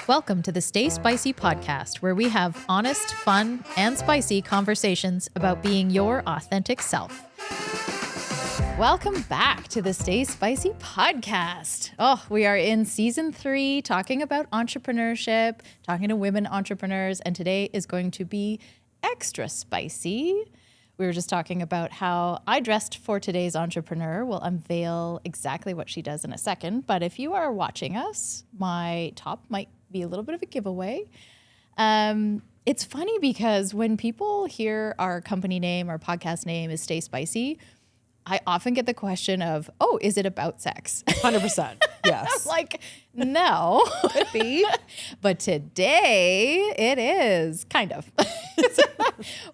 Welcome to the Stay Spicy podcast, where we have honest, fun, and spicy conversations about being your authentic self. Welcome back to the Stay Spicy podcast. Oh, we are in season 3, talking about entrepreneurship, talking to women entrepreneurs, and today is going to be extra spicy. We were just talking about how I dressed for today's entrepreneur. We'll unveil exactly what she does in a second. But if you are watching us, my top might be a little bit of a giveaway. It's funny because when people hear our company name, our podcast name is Stay Spicy, I often get the question of, oh, is it about sex? 100%. Yes. I'm like, no. Could be. But today it is, kind of.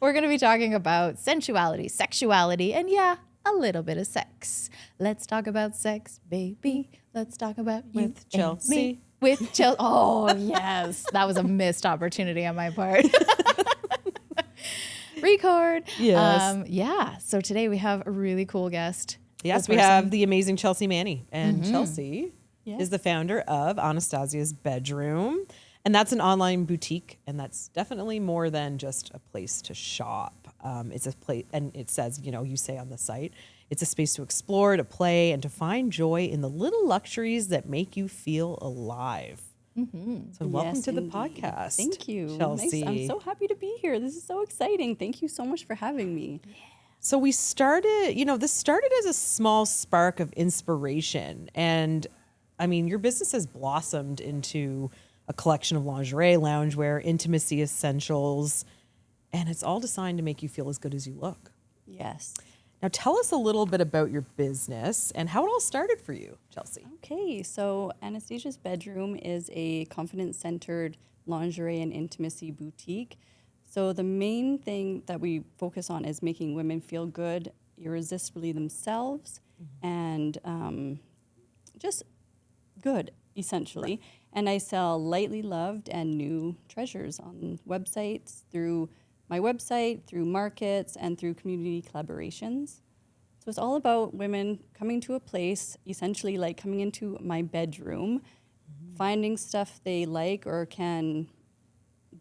We're going to be talking about sensuality, sexuality, and yeah, a little bit of sex. Let's talk about sex, baby. Let's talk about you With Chelsea. and me. With Chelsea. Oh, yes. That was a missed opportunity on my part. Record. Yes. Yeah. So today we have a really cool guest. Yes, we have the amazing Chelsea Manny. And Chelsea is the founder of Anastasia's Bedroom. And that's an online boutique. And that's definitely more than just a place to shop. It's a place, and it says, you say on the site, it's a space to explore, to play, and to find joy in the little luxuries that make you feel alive. Mm-hmm. So welcome to the podcast. Thank you, Chelsea. Nice. I'm so happy to be here. This is so exciting. Thank you so much for having me. So we started, this started as a small spark of inspiration. And I mean, your business has blossomed into a collection of lingerie, loungewear, intimacy essentials, and it's all designed to make you feel as good as you look. Yes. Now tell us a little bit about your business and how it all started for you, Chelsea. Okay, so Anastasia's Bedroom is a confidence-centered lingerie and intimacy boutique. So the main thing that we focus on is making women feel good, irresistibly themselves, and just good, essentially. Right. And I sell lightly loved and new treasures on websites, through my website, through markets, and through community collaborations. So it's all about women coming to a place, essentially like coming into my bedroom, finding stuff they like or can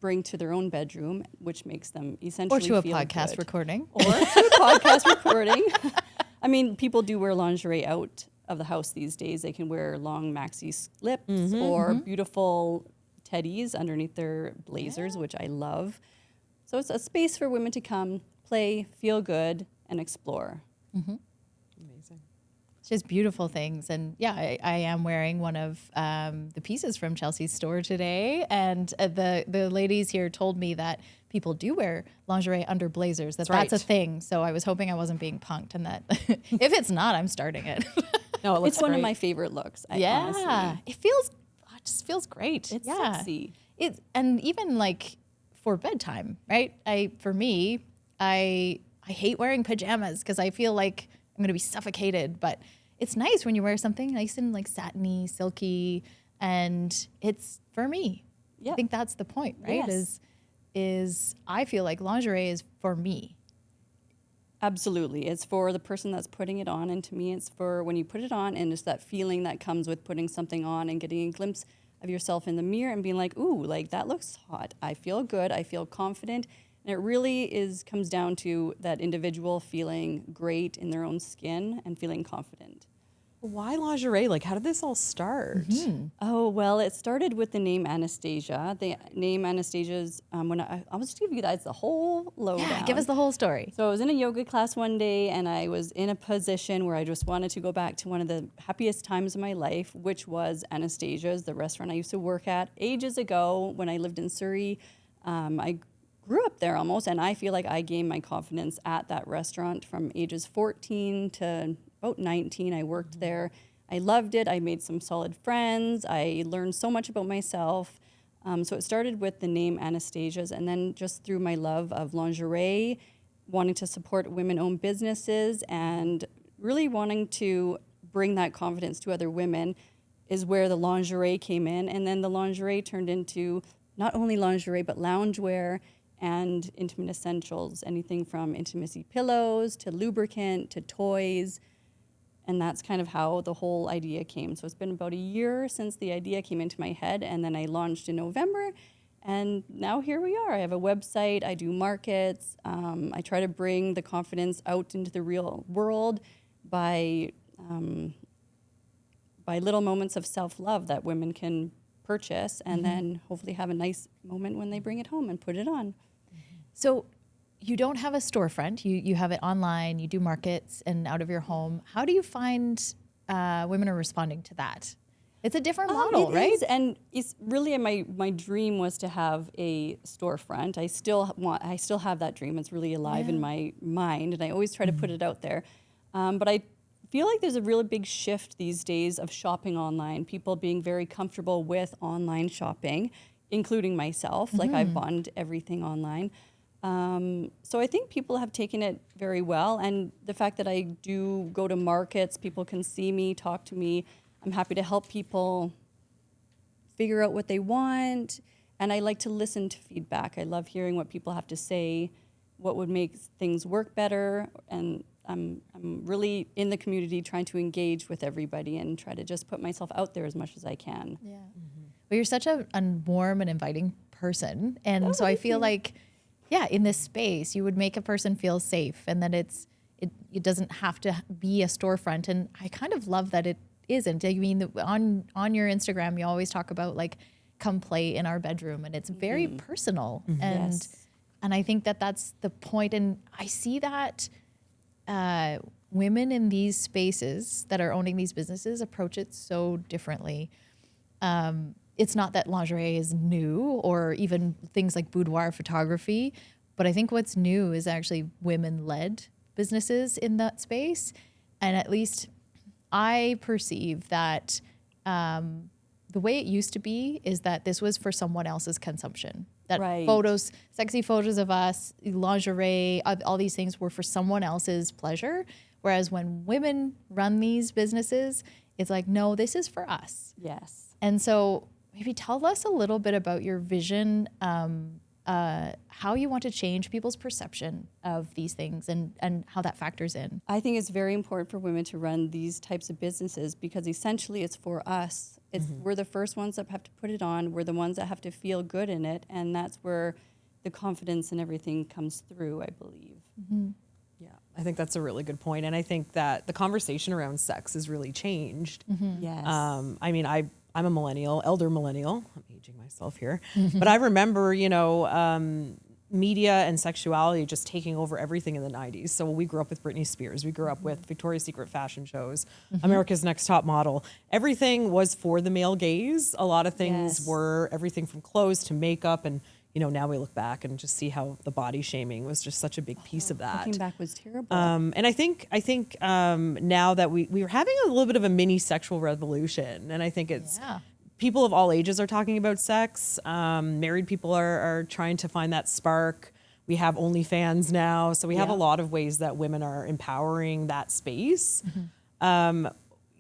bring to their own bedroom, which makes them essentially feel good. Or to a podcast recording. Or to a podcast recording. I mean, people do wear lingerie out of the house these days. They can wear long maxi slips or beautiful teddies underneath their blazers, which I love. So it's a space for women to come, play, feel good, and explore. Mm-hmm. Amazing. It's just beautiful things. And yeah, I am wearing one of the pieces from Chelsea's store today. And the ladies here told me that people do wear lingerie under blazers, that's a thing. So I was hoping I wasn't being punked, and that if it's not, I'm starting it. No, it looks it's one of my favorite looks. Honestly. It just feels great. It's sexy. And even like for bedtime, right? I hate wearing pajamas because I feel like I'm going to be suffocated, but it's nice when you wear something nice and like satiny, silky, and it's for me. Yeah. I think that's the point, right? Yes. Is I feel like lingerie is for me. Absolutely. It's for the person that's putting it on, and to me it's for when you put it on and it's that feeling that comes with putting something on and getting a glimpse of yourself in the mirror and being like, ooh, like that looks hot. I feel good. I feel confident. And it really comes down to that individual feeling great in their own skin and feeling confident. Why lingerie? Like, how did this all start? Mm-hmm. Oh, well, it started with the name Anastasia. The name Anastasia's, when I'll just give you guys the whole lowdown. Yeah, give us the whole story. So I was in a yoga class one day, and I was in a position where I just wanted to go back to one of the happiest times of my life, which was Anastasia's, the restaurant I used to work at ages ago when I lived in Surrey. I grew up there almost, and I feel like I gained my confidence at that restaurant from ages 14 to about 19. I worked there. I loved it. I made some solid friends. I learned so much about myself. So it started with the name Anastasia's, and then just through my love of lingerie, wanting to support women-owned businesses, and really wanting to bring that confidence to other women is where the lingerie came in. And then the lingerie turned into not only lingerie, but loungewear and intimate essentials, anything from intimacy pillows to lubricant to toys. And that's kind of how the whole idea came. So it's been about a year since the idea came into my head, and then I launched in November, and now here we are. I have a website, I do markets, I try to bring the confidence out into the real world by little moments of self-love that women can purchase, and then hopefully have a nice moment when they bring it home and put it on. So you don't have a storefront. You have it online. You do markets and out of your home. How do you find women are responding to that? It's a different model, it right? is, and it's really my dream was to have a storefront. I still have that dream. It's really alive in my mind, and I always try to put it out there. But I feel like there's a really big shift these days of shopping online. People being very comfortable with online shopping, including myself. Like I bought everything online. So I think people have taken it very well. And the fact that I do go to markets, people can see me, talk to me. I'm happy to help people figure out what they want. And I like to listen to feedback. I love hearing what people have to say, what would make things work better. And I'm really in the community trying to engage with everybody and try to just put myself out there as much as I can. Yeah. Well, you're such a warm and inviting person. And so I feel like, in this space, you would make a person feel safe, and that it doesn't have to be a storefront. And I kind of love that it isn't. I mean, on your Instagram, you always talk about like, come play in our bedroom, and it's very personal. And I think that that's the point. And I see that women in these spaces that are owning these businesses approach it so differently. It's not that lingerie is new, or even things like boudoir photography, but I think what's new is actually women-led businesses in that space. And at least I perceive that the way it used to be is that this was for someone else's consumption. That photos, sexy photos of us, lingerie, all these things were for someone else's pleasure. Whereas when women run these businesses, it's like, no, this is for us. Yes. And so maybe tell us a little bit about your vision, how you want to change people's perception of these things, and how that factors in. I think it's very important for women to run these types of businesses, because essentially it's for us. We're the first ones that have to put it on. We're the ones that have to feel good in it. And that's where the confidence and everything comes through, I believe. Yeah, I think that's a really good point. And I think that the conversation around sex has really changed. Yes. I mean, I'm a millennial, elder millennial. I'm aging myself here. But I remember, media and sexuality just taking over everything in the 90s. So we grew up with Britney Spears. We grew up with Victoria's Secret fashion shows, America's Next Top Model. Everything was for the male gaze. A lot of things were everything from clothes to makeup. And, now we look back and just see how the body shaming was just such a big piece of that. Looking back was terrible. And I think now that we're having a little bit of a mini sexual revolution, and I think it's people of all ages are talking about sex. Married people are trying to find that spark. We have OnlyFans now, so we have a lot of ways that women are empowering that space. What are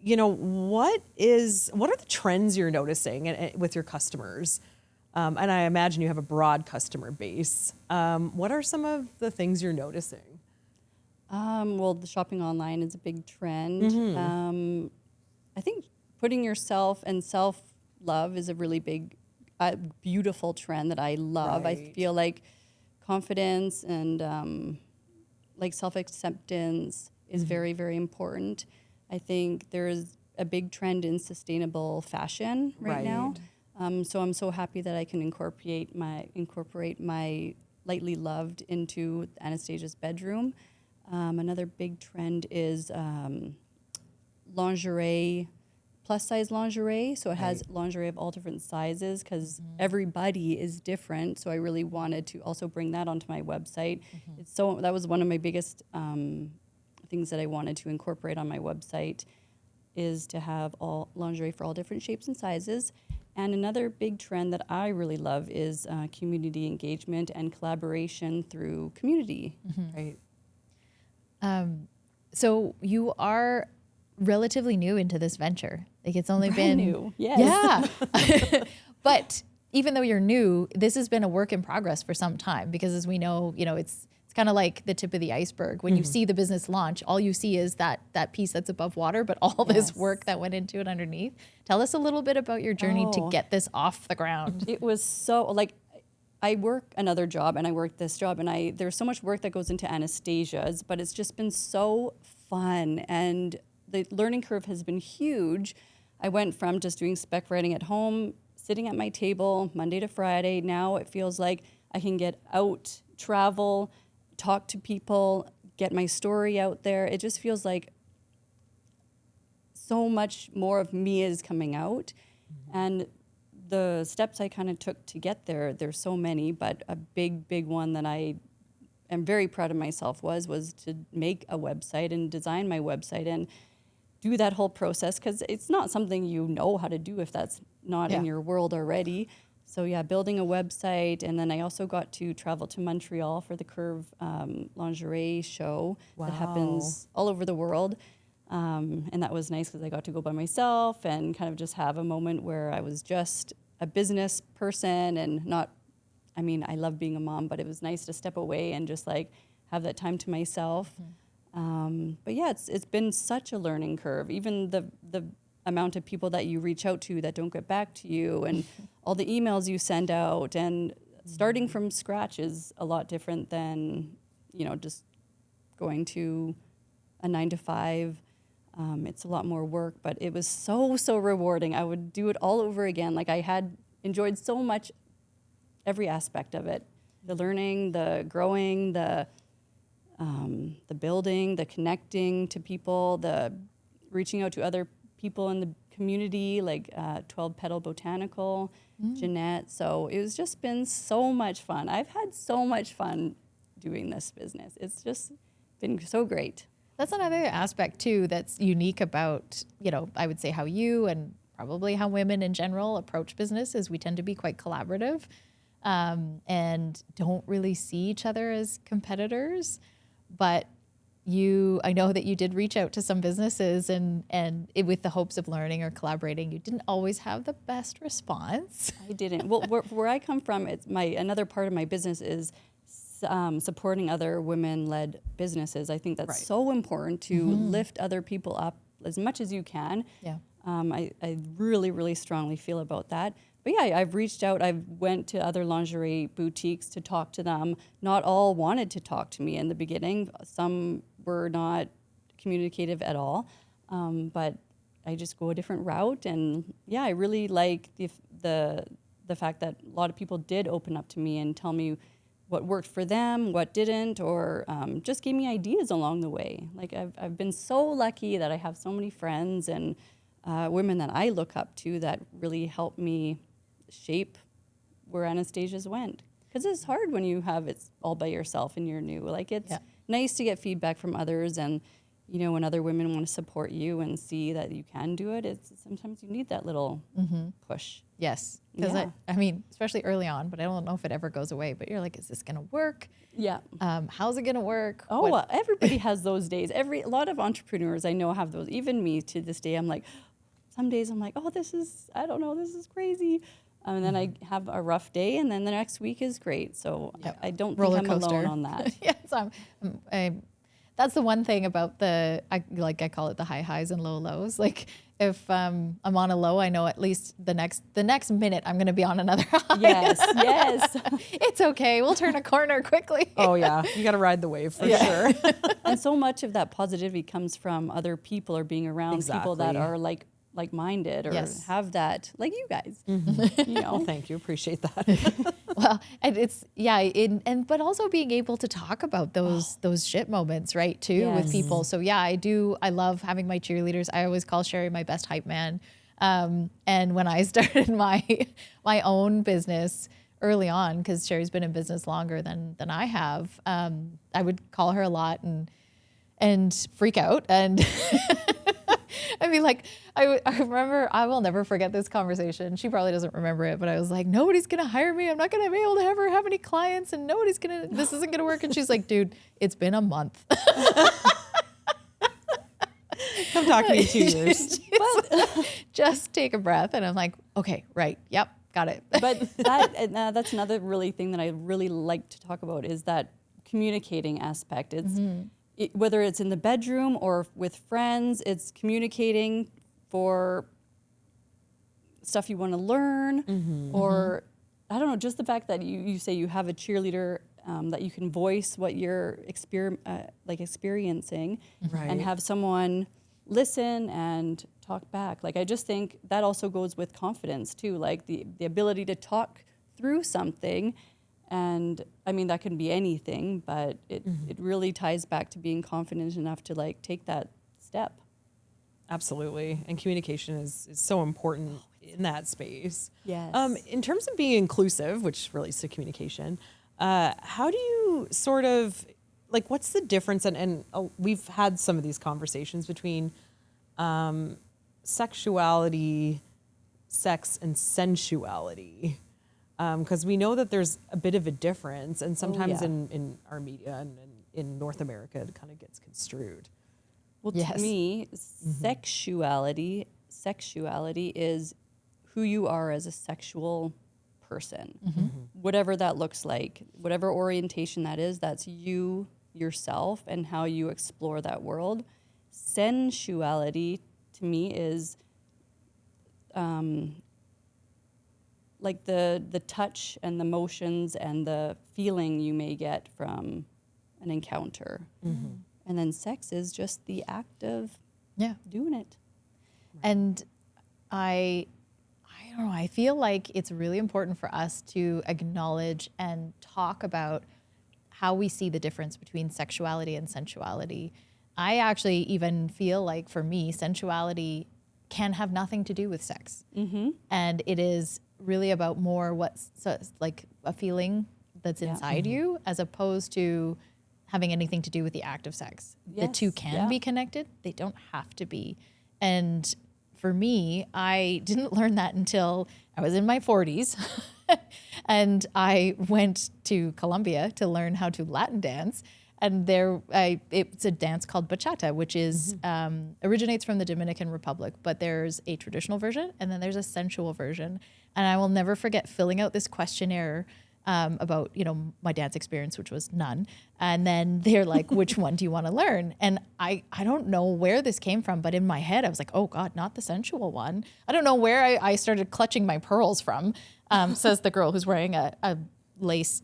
the trends you're noticing with your customers? And I imagine you have a broad customer base. What are some of the things you're noticing? Well, the shopping online is a big trend. I think putting yourself and self-love is a really big, beautiful trend that I love. I feel like confidence and self-acceptance is very, very important. I think there's a big trend in sustainable fashion right now. So I'm so happy that I can incorporate my lightly loved into Anastasia's bedroom. Another big trend is lingerie, plus size lingerie. So it has lingerie of all different sizes, because everybody is different. So I really wanted to also bring that onto my website. That was one of my biggest things that I wanted to incorporate on my website, is to have all lingerie for all different shapes and sizes. And another big trend that I really love is community engagement and collaboration through community. Right. So you are relatively new into this venture. Like, it's only Brand been new. Yes. Yeah. But even though you're new, this has been a work in progress for some time, because as we know, it's It's kind of like the tip of the iceberg. When you see the business launch, all you see is that piece that's above water, but all this work that went into it underneath. Tell us a little bit about your journey to get this off the ground. It was so, like, I work another job and I work this job, and there's so much work that goes into Anastasia's, but it's just been so fun, and the learning curve has been huge. I went from just doing spec writing at home, sitting at my table Monday to Friday. Now it feels like I can get out, travel, talk to people, get my story out there. It just feels like so much more of me is coming out. And the steps I kind of took to get there, there's so many, but a big one that I am very proud of myself was to make a website and design my website and do that whole process, because it's not something you know how to do if that's not in your world already. So building a website, and then I also got to travel to Montreal for the Curve lingerie show that happens all over the world. And that was nice because I got to go by myself and kind of just have a moment where I was just a business person and not, I mean, I love being a mom, but it was nice to step away and just like have that time to myself. But yeah, it's been such a learning curve. Even the amount of people that you reach out to that don't get back to you, and all the emails you send out, and starting from scratch is a lot different than, just going to a 9-to-5. It's a lot more work, but it was so rewarding. I would do it all over again. Like, I had enjoyed so much every aspect of it. The learning, the growing, the building, the connecting to people, the reaching out to other people in the community, like 12 Petal Botanical, Jeanette. So it was just been so much fun. I've had so much fun doing this business. It's just been so great. That's another aspect too that's unique about, I would say how you and probably how women in general approach business is we tend to be quite collaborative and don't really see each other as competitors. But I know that you did reach out to some businesses and with the hopes of learning or collaborating. You didn't always have the best response. I didn't. Well, where I come from, it's another part of my business is supporting other women-led businesses. I think that's so important to lift other people up as much as you can. Yeah. I really strongly feel about that. But yeah, I've reached out. I went to other lingerie boutiques to talk to them. Not all wanted to talk to me in the beginning. Some were not communicative at all. But I just go a different route. And yeah, I really like the fact that a lot of people did open up to me and tell me what worked for them, what didn't, or just gave me ideas along the way. Like, I've been so lucky that I have so many friends and women that I look up to that really help me shape where Anastasia's went. Because it's hard when you have it all by yourself and you're new. Like, it's nice to get feedback from others, and when other women want to support you and see that you can do it, sometimes you need that little push. Yes. Because I mean, especially early on, but I don't know if it ever goes away, but you're like, is this going to work? Yeah. How's it going to work? Oh, everybody has those days. A lot of entrepreneurs I know have those. Even me to this day, I'm like, some days I'm like, oh, this is crazy. And then I have a rough day, and then the next week is great. So I don't think I'm alone on that. Yes, that's the one thing about I call it the high highs and low lows. Like, if I'm on a low, I know at least the next minute I'm going to be on another high. Yes. It's okay. We'll turn a corner quickly. Oh yeah, you got to ride the wave for sure. And so much of that positivity comes from other people or being around people that are like-minded or have that, like you guys. Well, thank you. Appreciate that. Well, and it's but also being able to talk about those shit moments, right, too, with people. So I love having my cheerleaders. I always call Sherry my best hype man. And when I started my own business early on, because Sherry's been in business longer than I have, I would call her a lot and freak out and I mean, like, I remember, I will never forget this conversation. She probably doesn't remember it, but I was like, nobody's going to hire me. I'm not going to be able to ever have any clients, and this isn't going to work. And she's like, dude, it's been a month. Come talk to me in 2 years. Just take a breath. And I'm like, okay, right. Yep. Got it. But that's another really thing that I really like to talk about is that communicating aspect. It's whether it's in the bedroom or with friends, it's communicating for stuff you want to learn, or I don't know, just the fact that you say you have a cheerleader, that you can voice what you're experiencing, and have someone listen and talk back. Like, I just think that also goes with confidence too, like the ability to talk through something. And I mean, that can be anything, but it really ties back to being confident enough to like take that step. Absolutely. And communication is so important in that space. Yes. In terms of being inclusive, which relates to communication, how do you sort of, like, what's the difference? And we've had some of these conversations between sexuality, sex, and sensuality. Because we know that there's a bit of a difference, and sometimes in our media and in North America, it kind of gets construed. Well, to me, sexuality is who you are as a sexual person. Whatever that looks like, whatever orientation that is, that's you, yourself, and how you explore that world. Sensuality, to me, is like the touch and the motions and the feeling you may get from an encounter. And then sex is just the act of doing it. And I don't know, I feel like it's really important for us to acknowledge and talk about how we see the difference between sexuality and sensuality. I actually even feel like, for me, sensuality can have nothing to do with sex. And it is really about more like a feeling that's inside you, as opposed to having anything to do with the act of sex. The two can be connected. They don't have to be. And for me, I didn't learn that until I was in my 40s. And I went to Colombia to learn how to Latin dance. And it's a dance called bachata, which is originates from the Dominican Republic. But there's a traditional version, and then there's a sensual version. And I will never forget filling out this questionnaire about, my dance experience, which was none. And then they're like, which one do you want to learn? And I don't know where this came from, but in my head, I was like, oh God, not the sensual one. I don't know where I started clutching my pearls from, says the girl who's wearing a lace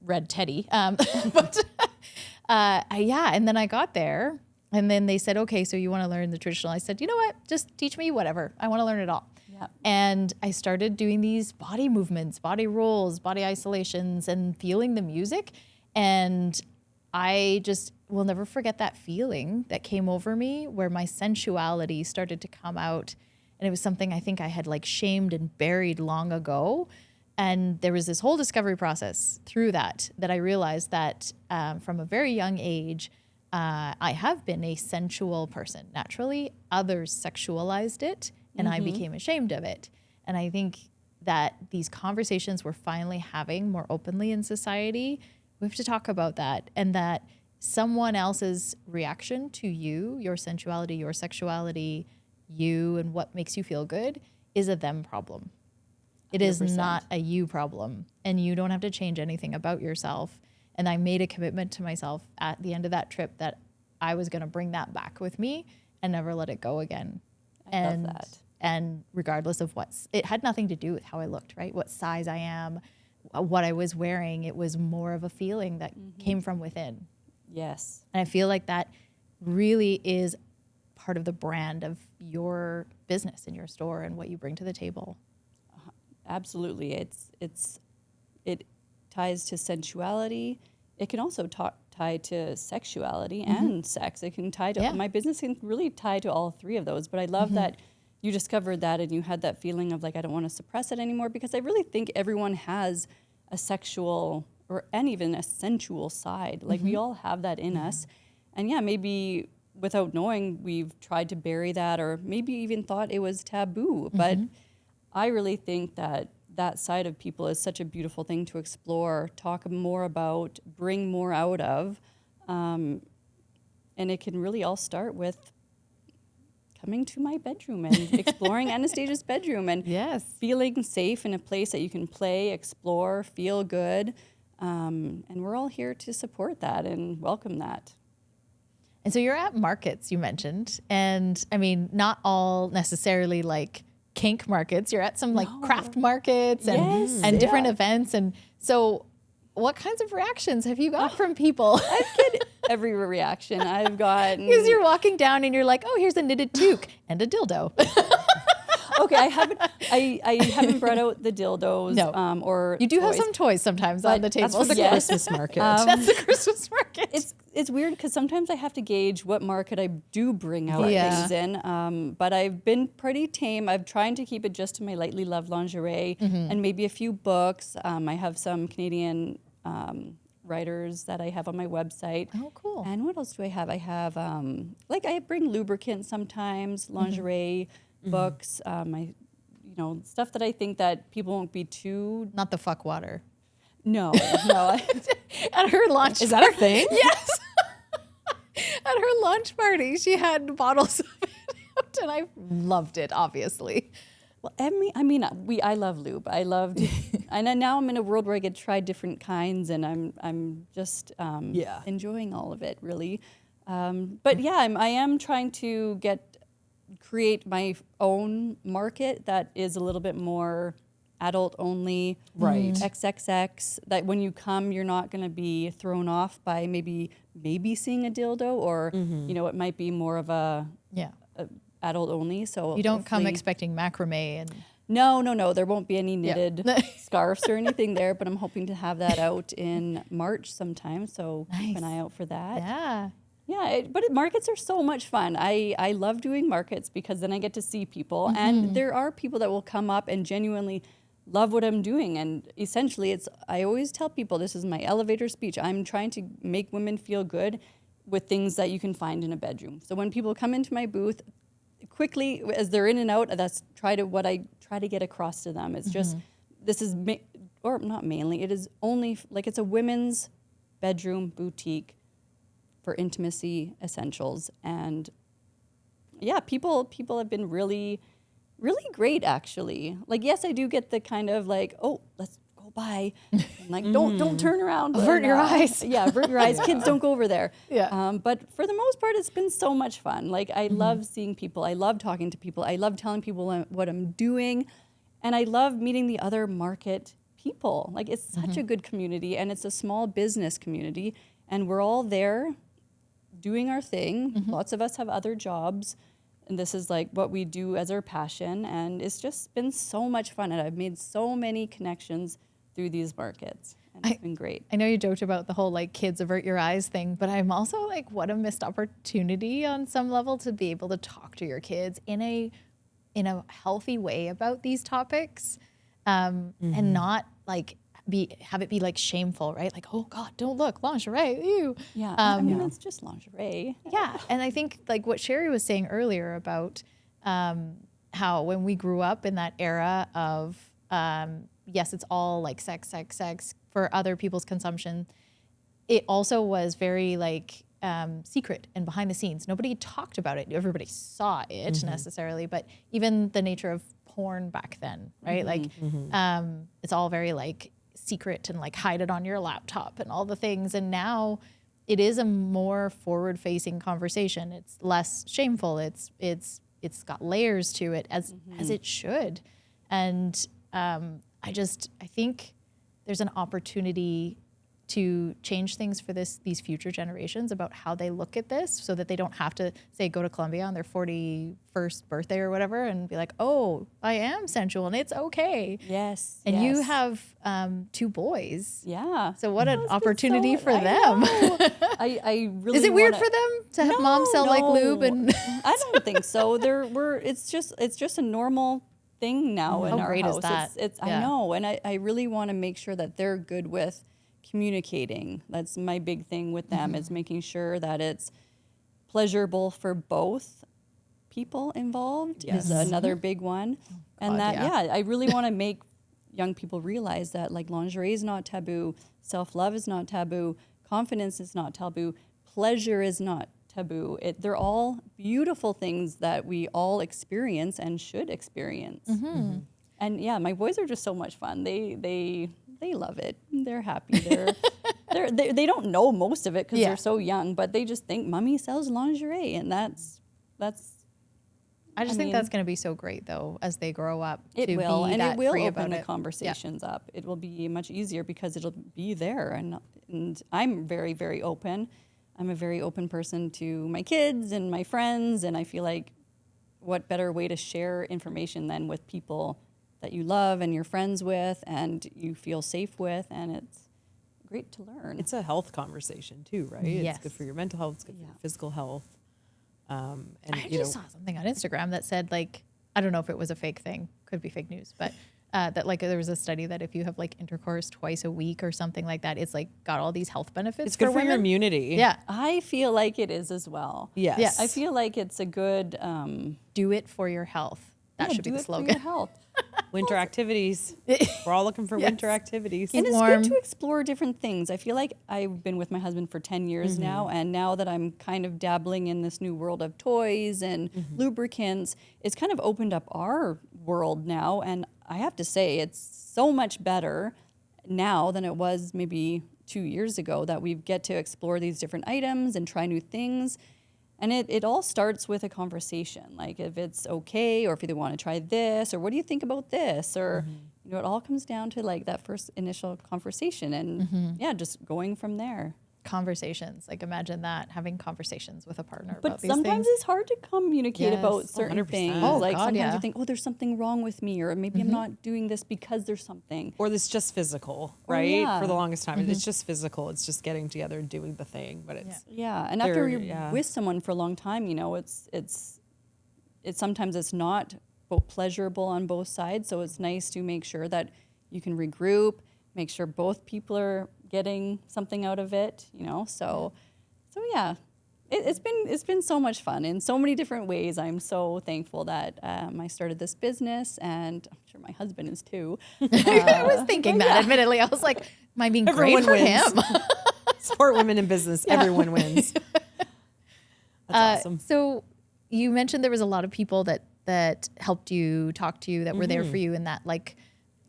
red teddy. And then I got there, and then they said, okay, so you want to learn the traditional. I said, you know what? Just teach me whatever. I want to learn it all. Yep. And I started doing these body movements, body rolls, body isolations, and feeling the music. And I just will never forget that feeling that came over me, where my sensuality started to come out. And it was something I think I had like shamed and buried long ago. And there was this whole discovery process through that I realized that from a very young age, I have been a sensual person. Naturally, others sexualized it, and I became ashamed of it. And I think that these conversations we're finally having more openly in society, we have to talk about that, and that someone else's reaction to you, your sensuality, your sexuality, you, and what makes you feel good is a them problem. It 100%. Is not a you problem, and you don't have to change anything about yourself. And I made a commitment to myself at the end of that trip that I was going to bring that back with me and never let it go again. I love that. And regardless of it had nothing to do with how I looked, right? What size I am, what I was wearing. It was more of a feeling that came from within. Yes. And I feel like that really is part of the brand of your business and your store and what you bring to the table. Absolutely. It ties to sensuality. It can also tie to sexuality and sex. It can tie to my business can really tie to all three of those. But I love that you discovered that, and you had that feeling of like, I don't want to suppress it anymore, because I really think everyone has a sexual and even a sensual side. Like we all have that in us. And maybe without knowing, we've tried to bury that, or maybe even thought it was taboo. But I really think that side of people is such a beautiful thing to explore, talk more about, bring more out of. And it can really all start with coming to my bedroom and exploring Anastasia's bedroom and feeling safe in a place that you can play, explore, feel good. And we're all here to support that and welcome that. And so you're at markets, you mentioned. And I mean, not all necessarily like kink markets. You're at some like craft markets and different events. And so what kinds of reactions have you got from people? I get every reaction I've gotten. Because you're walking down and you're like, oh, here's a knitted toque and a dildo. Okay, I haven't brought out the dildos. No. Or You do have toys. some toys sometimes on the table. That's for the Christmas market. That's the Christmas market. It's weird because sometimes I have to gauge what market I do bring out things in. But I've been pretty tame. I'm trying to keep it just to my lightly loved lingerie and maybe a few books. I have some Canadian writers that I have on my website. Oh, cool. And what else do I have? I have I bring lubricant sometimes, lingerie, books, stuff that I think that people won't be too. Not the fuck water. No. At her launch. Is that a thing? Yes. At her launch party, she had bottles of it out, and I loved it, obviously. Well, I love lube. I loved, and now I'm in a world where I get to try different kinds, and I'm just enjoying all of it, really. But yeah, I am trying to create my own market that is a little bit more adult only, right? XXX. That when you come, you're not going to be thrown off by maybe seeing a dildo, or it might be more of a adult only. So you don't come expecting macrame and no, there won't be any knitted scarves or anything there. But I'm hoping to have that out in March sometime. So keep an eye out for that. Yeah. Yeah, but markets are so much fun. I love doing markets because then I get to see people. And there are people that will come up and genuinely love what I'm doing. And essentially, I always tell people this is my elevator speech. I'm trying to make women feel good with things that you can find in a bedroom. So when people come into my booth, quickly, as they're in and out, that's what I try to get across to them. It's just, this is, or not mainly, it is only, it's a women's bedroom boutique for intimacy essentials. And yeah, people have been really, really great, actually. Yes, I do get the kind of oh, let's go by. And don't turn around. Avert your eyes. Yeah, avert your eyes. Kids, don't go over there. Yeah. But for the most part, it's been so much fun. I love seeing people. I love talking to people. I love telling people what I'm doing. And I love meeting the other market people. It's such a good community, and it's a small business community. And we're all there doing our thing. Lots of us have other jobs, and this is what we do as our passion, and it's just been so much fun, and I've made so many connections through these markets, and it's been great. I know you joked about the whole kids avert your eyes thing, but I'm also what a missed opportunity on some level to be able to talk to your kids in a healthy way about these topics, and not have it be shameful, right? Oh God, don't look, lingerie, ew. Yeah, it's just lingerie. Yeah, and I think what Sherry was saying earlier about how when we grew up in that era of yes, it's all sex for other people's consumption, it also was very secret and behind the scenes. Nobody talked about it. Everybody saw it necessarily, but even the nature of porn back then, right? It's all very secret and hide it on your laptop and all the things. And now it is a more forward-facing conversation. It's less shameful. It's got layers to it as it should. And I think there's an opportunity to change things for these future generations about how they look at this, so that they don't have to go to Columbia on their 41st birthday or whatever and be oh, I am sensual and it's okay. Yes. And you have 2 boys. Yeah. So what an opportunity for them. I really Is it weird for them to have mom sell lube? And I don't think so. It's just a normal thing now in our great house. Is that? It's I know, and I really want to make sure that they're good with communicating. That's my big thing with them, is making sure that it's pleasurable for both people involved. Is another big one. And I really want to make young people realize that lingerie is not taboo, self-love is not taboo, confidence is not taboo, pleasure is not taboo. They're all beautiful things that we all experience and should experience. And yeah, my boys are just so much fun. They they love it. They're happy. They don't know most of it because they're so young, but they just think mommy sells lingerie, and that's. I just think that's going to be so great, though, as they grow up. It to will, be and that it will free open about the it. conversations up. It will be much easier because it'll be there, and I'm very, very open. I'm a very open person to my kids and my friends, and I feel like what better way to share information than with people that you love and you're friends with and you feel safe with, and it's great to learn. It's a health conversation too, right? Yes. It's good for your mental health. It's good for your physical health. And I actually saw something on Instagram that said, like, I don't know if it was a fake thing, could be fake news, but that like there was a study that if you have like intercourse twice a week or something like that, it's like got all these health benefits. It's good for women. your immunity. Yeah. I feel like it is as well. Yes. Yes. I feel like it's a good Do it for your health. That should be the do it for slogan. your health. Winter activities. We're all looking for winter activities. And it's warm. good to explore different things. I feel like I've been with my husband for 10 years now, and now that I'm kind of dabbling in this new world of toys and lubricants, it's kind of opened up our world now, and I have to say it's so much better now than it was maybe 2 years ago that we get to explore these different items and try new things. And it all starts with a conversation, like if it's okay, or if you want to try this, or what do you think about this, or you know, it all comes down to like that first initial conversation, and just going from there. Conversations, like imagine that, having conversations with a partner But about these sometimes things. it's hard to communicate Yes. about certain 100%. things. Oh, like God, sometimes yeah. you think, oh, there's something wrong with me, or maybe I'm not doing this because there's something. Or it's just physical, Or, right? yeah. For the longest time, it's just physical. It's just getting together and doing the thing. But it's Yeah, and after There- you're yeah. with someone for a long time, you know, it's sometimes it's not both pleasurable on both sides. So it's nice to make sure that you can regroup, make sure both people are getting something out of it, you know. So yeah, it's been so much fun in so many different ways. I'm so thankful that I started this business, and I'm sure my husband is too. I was thinking that, admittedly. I was like, am I being great Everyone for wins. him? support women in business. Everyone wins. That's awesome. So you mentioned there was a lot of people that helped you, talk to you, that were there for you in that like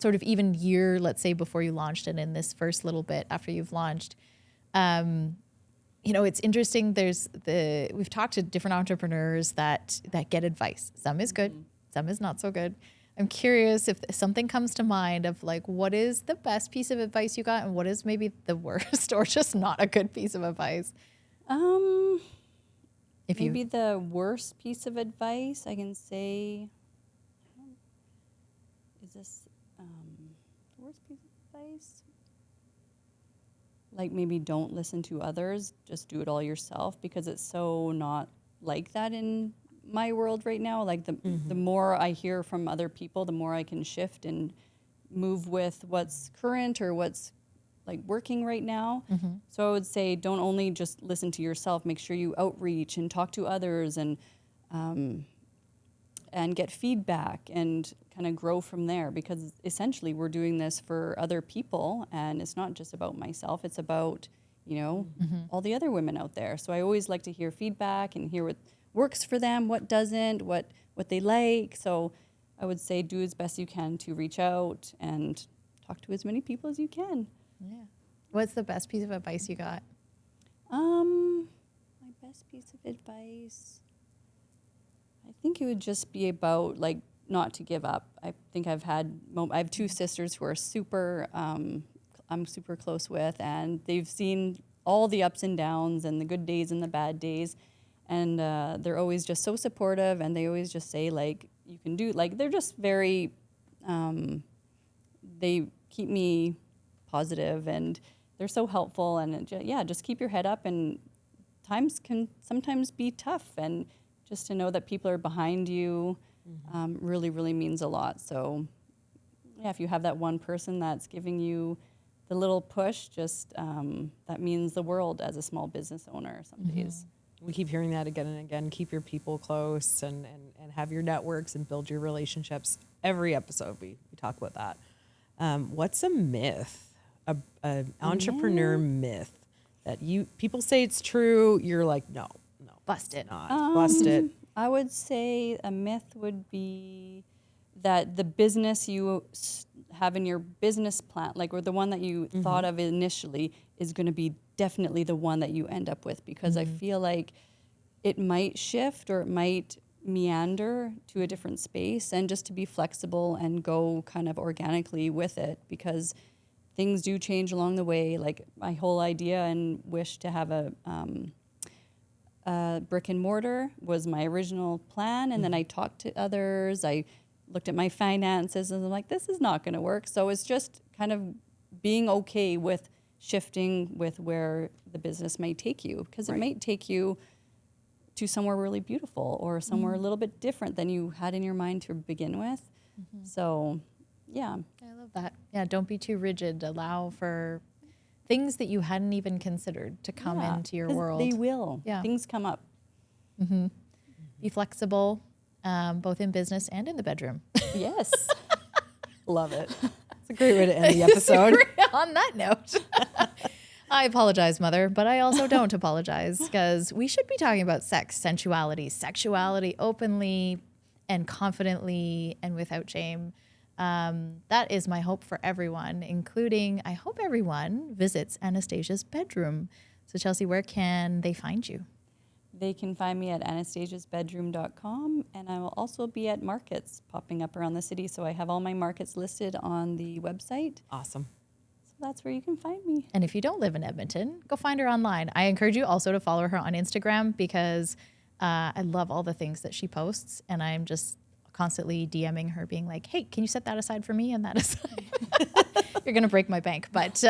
sort of even year, let's say, before you launched, and in this first little bit after you've launched. You know, it's interesting. We've talked to different entrepreneurs that get advice. Some is good, some is not so good. I'm curious if something comes to mind of like, what is the best piece of advice you got, and what is maybe the worst or just not a good piece of advice? If Maybe the worst piece of advice I can say, is this the worst piece of advice? Like maybe don't listen to others, just do it all yourself, because it's so not like that in my world right now. Like the more I hear from other people, the more I can shift and move with what's current or what's like working right now. So I would say don't only just listen to yourself, make sure you outreach and talk to others and get feedback and kind of grow from there, because essentially we're doing this for other people, and it's not just about myself, it's about, you know, all the other women out there. So I always like to hear feedback and hear what works for them, what doesn't, what they like. So I would say do as best you can to reach out and talk to as many people as you can. Yeah. What's the best piece of advice you got? My best piece of advice, I think it would just be about like not to give up. I think I have two sisters who are I'm super close with, and they've seen all the ups and downs and the good days and the bad days, and they're always just so supportive, and they always just say like, you can do, like they're just very, they keep me positive, and they're so helpful, and just keep your head up, and times can sometimes be tough, and just to know that people are behind you really, really means a lot. So yeah, if you have that one person that's giving you the little push, just that means the world as a small business owner some days. We keep hearing that again and again. Keep your people close and have your networks and build your relationships. Every episode we talk about that. What's a myth, an entrepreneur myth that people say it's true, you're like, no, Bust it. it's not. Bust it. I would say a myth would be that the business you have in your business plan, like, or the one that you thought of initially, is going to be definitely the one that you end up with, because I feel like it might shift or it might meander to a different space, and just to be flexible and go kind of organically with it, because things do change along the way. Like, my whole idea and wish to have a brick and mortar was my original plan. And then I talked to others. I looked at my finances and I'm like, this is not going to work. So it's just kind of being okay with shifting with where the business may take you, because it might take you to somewhere really beautiful or somewhere a little bit different than you had in your mind to begin with. So, yeah. I love that. Yeah, don't be too rigid. Allow for things that you hadn't even considered to come into your 'cause world. they will. Yeah. Things come up. Be flexible, both in business and in the bedroom. Yes. Love it. It's a great way to end the episode. On that note, I apologize, Mother, but I also don't apologize, because we should be talking about sex, sensuality, sexuality openly and confidently and without shame. That is my hope for everyone, including, I hope everyone visits Anastasia's bedroom. So Chelsea, where can they find you? They can find me at anastasiasbedroom.com, and I will also be at markets popping up around the city. So I have all my markets listed on the website. Awesome. So that's where you can find me. And if you don't live in Edmonton, go find her online. I encourage you also to follow her on Instagram, because I love all the things that she posts, and I'm just constantly DMing her being like, hey, can you set that aside for me and that aside? You're going to break my bank, but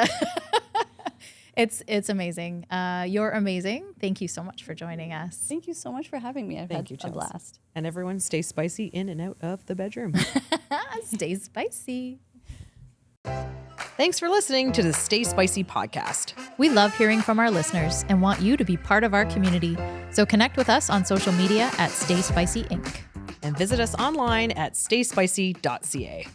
it's amazing. You're amazing. Thank you so much for joining us. Thank you so much for having me. I've had a blast. And everyone stay spicy in and out of the bedroom. Stay spicy. Thanks for listening to the Stay Spicy podcast. We love hearing from our listeners and want you to be part of our community. So connect with us on social media at Stay Spicy Inc. And visit us online at stayspicy.ca.